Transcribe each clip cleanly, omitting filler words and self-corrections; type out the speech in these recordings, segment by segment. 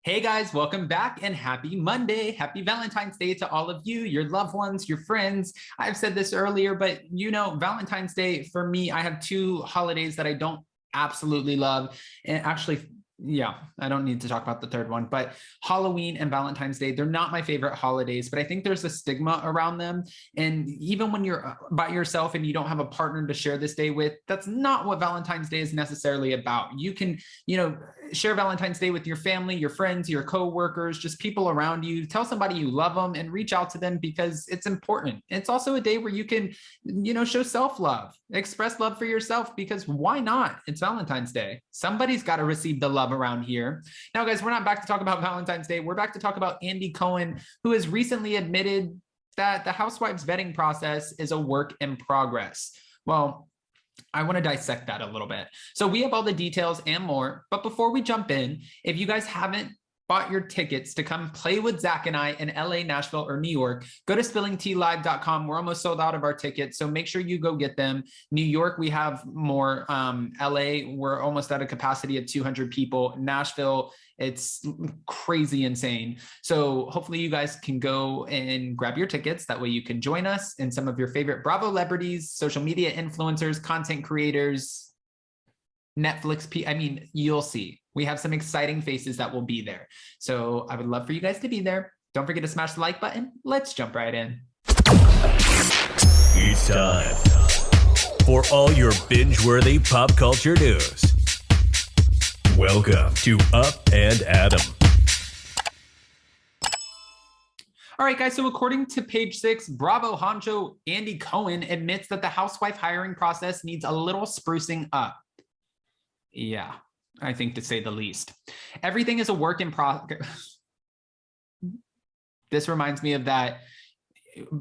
Hey guys, welcome back and happy Monday. Happy Valentine's Day to all of you, your loved ones, your friends. I've said this earlier, but Valentine's Day for me, I have two holidays that I don't absolutely love. And actually, yeah, I don't need to talk about the third one, but Halloween and Valentine's Day, they're not my favorite holidays, but I think there's a stigma around them. And even when you're by yourself and you don't have a partner to share this day with, that's not what Valentine's Day is necessarily about. You can, share Valentine's Day with your family, your friends, your co-workers, just people around you. Tell somebody you love them and reach out to them because it's important. It's also a day where you can, show self-love, express love for yourself, because why not? It's Valentine's Day. Somebody's got to receive the love around here. Now, guys, we're not back to talk about Valentine's Day. We're back to talk about Andy Cohen, who has recently admitted that the Housewives vetting process is a work in progress. Well, I want to dissect that a little bit. So we have all the details and more, but before we jump in, if you guys haven't bought your tickets to come play with Zach and I in LA, Nashville, or New York, go to spillingtealive.com. We're almost sold out of our tickets, so make sure you go get them. New York, we have more. LA, we're almost at a capacity of 200 people. Nashville, it's crazy insane. So hopefully you guys can go and grab your tickets. That way you can join us and some of your favorite Bravo celebrities, social media influencers, content creators, Netflix. You'll see. We have some exciting faces that will be there. So I would love for you guys to be there. Don't forget to smash the like button. Let's jump right in. It's time for all your binge-worthy pop culture news. Welcome to Up and Adam. All right, guys, so according to Page Six, Bravo honcho Andy Cohen admits that the housewife hiring process needs a little sprucing up. Yeah, I think to say the least. Everything is a work in progress. This reminds me of that.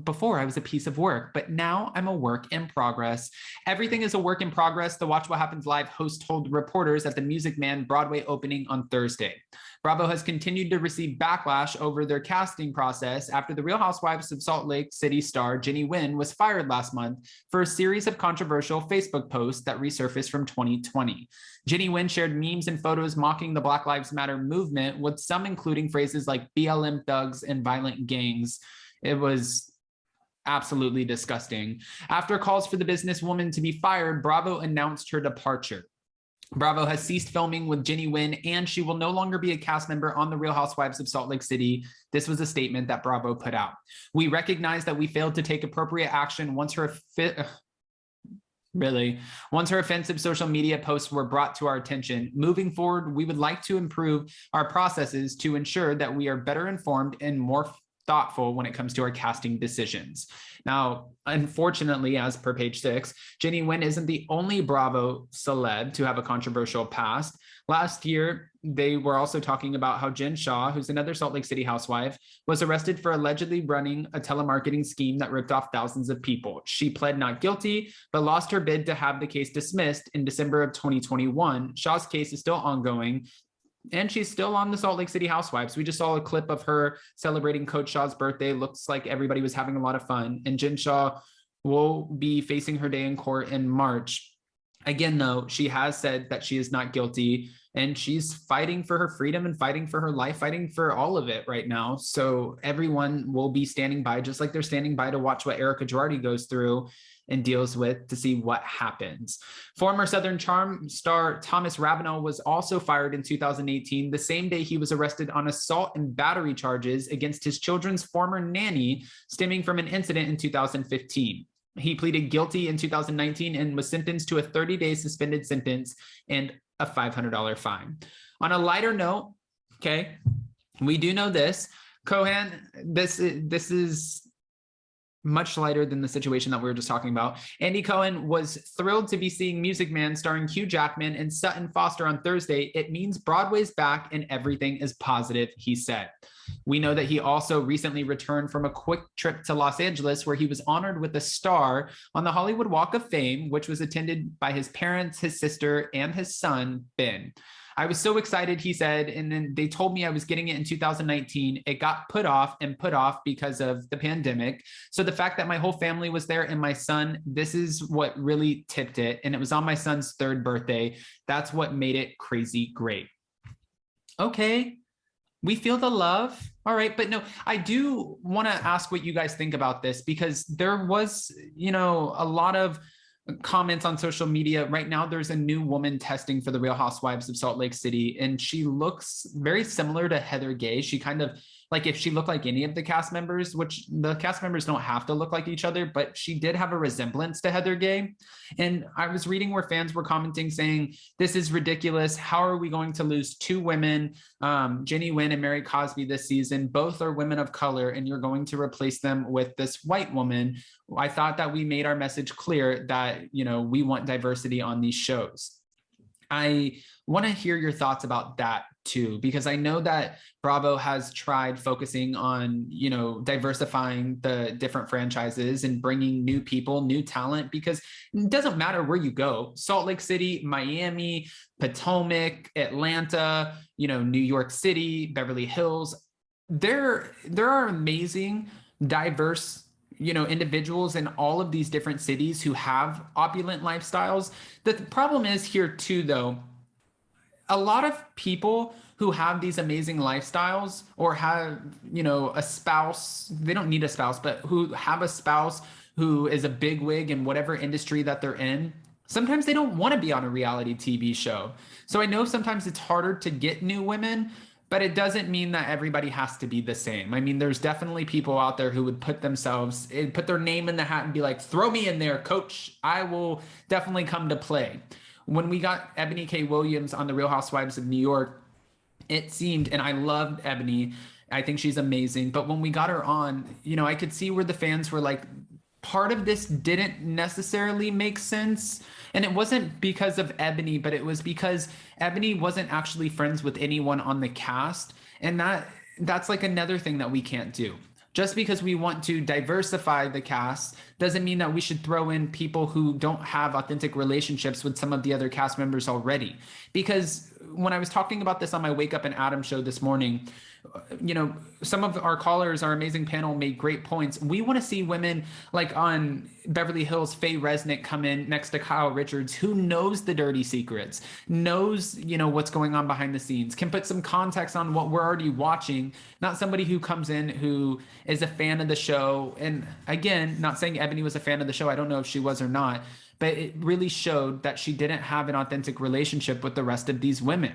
Before I was a piece of work, but now I'm a work in progress. Everything is a work in progress, the Watch What Happens Live host told reporters at the Music Man Broadway opening on Thursday. Bravo has continued to receive backlash over their casting process after the Real Housewives of Salt Lake City star Jenny Nguyen was fired last month for a series of controversial Facebook posts that resurfaced from 2020. Jenny Nguyen shared memes and photos mocking the Black Lives Matter movement, with some including phrases like BLM thugs and violent gangs. It was absolutely disgusting. After calls for the businesswoman to be fired, Bravo announced her departure. Bravo has ceased filming with Jenny Nguyen, and she will no longer be a cast member on The Real Housewives of Salt Lake City. This was a statement that Bravo put out. We recognize that we failed to take appropriate action once her offensive social media posts were brought to our attention. Moving forward, we would like to improve our processes to ensure that we are better informed and more thoughtful when it comes to our casting decisions. Now, unfortunately, as per Page Six, Jenny Nguyen isn't the only Bravo celeb to have a controversial past. Last year, they were also talking about how Jen Shah, who's another Salt Lake City housewife, was arrested for allegedly running a telemarketing scheme that ripped off thousands of people. She pled not guilty, but lost her bid to have the case dismissed in December of 2021. Shah's case is still ongoing, and she's still on the Salt Lake City Housewives. We just saw a clip of her celebrating Coach Shah's birthday. Looks like everybody was having a lot of fun. And Jen Shah will be facing her day in court in March. Again, though, she has said that she is not guilty, and she's fighting for her freedom and fighting for her life, fighting for all of it right now. So everyone will be standing by, just like they're standing by to watch what Erica Girardi goes through and deals with, to see what happens. Former Southern Charm star Thomas Ravenel was also fired in 2018, the same day he was arrested on assault and battery charges against his children's former nanny, stemming from an incident in 2015. He pleaded guilty in 2019 and was sentenced to a 30-day suspended sentence and a $500 fine. On a lighter note, okay, we do know this. Cohen, this is much lighter than the situation that we were just talking about. Andy Cohen was thrilled to be seeing Music Man starring Hugh Jackman and Sutton Foster on Thursday. It means Broadway's back and everything is positive, he said. We know that he also recently returned from a quick trip to Los Angeles, where he was honored with a star on the Hollywood Walk of Fame, which was attended by his parents, his sister, and his son, Ben. I was so excited, he said, and then they told me I was getting it in 2019. It got put off because of the pandemic. So the fact that my whole family was there and my son, this is what really tipped it. And it was on my son's 3rd birthday. That's what made it crazy great. Okay. we feel the love. All right. But no, I do want to ask what you guys think about this, because there was, a lot of comments on social media. Right now, there's a new woman testing for the Real Housewives of Salt Lake City, and she looks very similar to Heather Gay. She kind of, like, if she looked like any of the cast members, which the cast members don't have to look like each other, but she did have a resemblance to Heather Gay. And I was reading where fans were commenting saying, this is ridiculous. How are we going to lose two women, Jenny Wynn and Mary Cosby, this season? Both are women of color, and you're going to replace them with this white woman. I thought that we made our message clear that, we want diversity on these shows. I want to hear your thoughts about that too, because I know that Bravo has tried focusing on, diversifying the different franchises and bringing new people, new talent, because it doesn't matter where you go. Salt Lake City, Miami, Potomac, Atlanta, New York City, Beverly Hills. There are amazing, diverse individuals in all of these different cities who have opulent lifestyles. The problem is here too, though, a lot of people who have these amazing lifestyles or have, a spouse, they don't need a spouse, but who have a spouse who is a bigwig in whatever industry that they're in, sometimes they don't want to be on a reality TV show. So I know sometimes it's harder to get new women, but it doesn't mean that everybody has to be the same. I mean, there's definitely people out there who would put their name in the hat and be like, throw me in there, coach. I will definitely come to play. When we got Ebony K. Williams on the Real Housewives of New York, it seemed, and I loved Ebony, I think she's amazing. But when we got her on, I could see where the fans were like, part of this didn't necessarily make sense. And it wasn't because of Ebony, but it was because Ebony wasn't actually friends with anyone on the cast. And that's like another thing that we can't do. Just because we want to diversify the cast doesn't mean that we should throw in people who don't have authentic relationships with some of the other cast members already. Because when I was talking about this on my Wake Up and Adam show this morning, some of our callers, our amazing panel, made great points. We want to see women like on Beverly Hills, Faye Resnick come in next to Kyle Richards, who knows the dirty secrets, knows, what's going on behind the scenes, can put some context on what we're already watching, not somebody who comes in who is a fan of the show. And again, not saying Ebony was a fan of the show. I don't know if she was or not, but it really showed that she didn't have an authentic relationship with the rest of these women.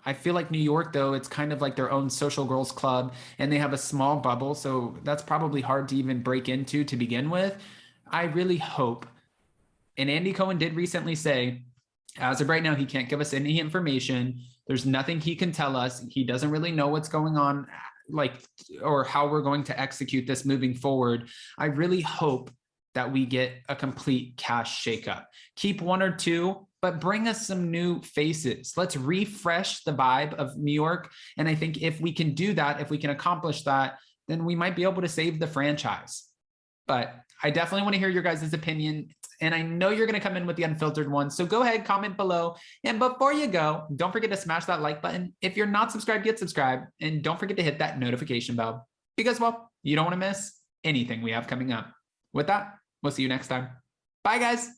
I feel like New York, though, it's kind of like their own social girls club, and they have a small bubble. So that's probably hard to even break into to begin with. I really hope, and Andy Cohen did recently say, as of right now, he can't give us any information. There's nothing he can tell us. He doesn't really know what's going on, or how we're going to execute this moving forward. I really hope that we get a complete cast shakeup. Keep one or two, but bring us some new faces. Let's refresh the vibe of New York. And I think if we can do that, if we can accomplish that, then we might be able to save the franchise. But I definitely want to hear your guys' opinion. And I know you're going to come in with the unfiltered one. So go ahead, comment below. And before you go, don't forget to smash that like button. If you're not subscribed, get subscribed. And don't forget to hit that notification bell, because, well, you don't want to miss anything we have coming up. With that, we'll see you next time. Bye, guys.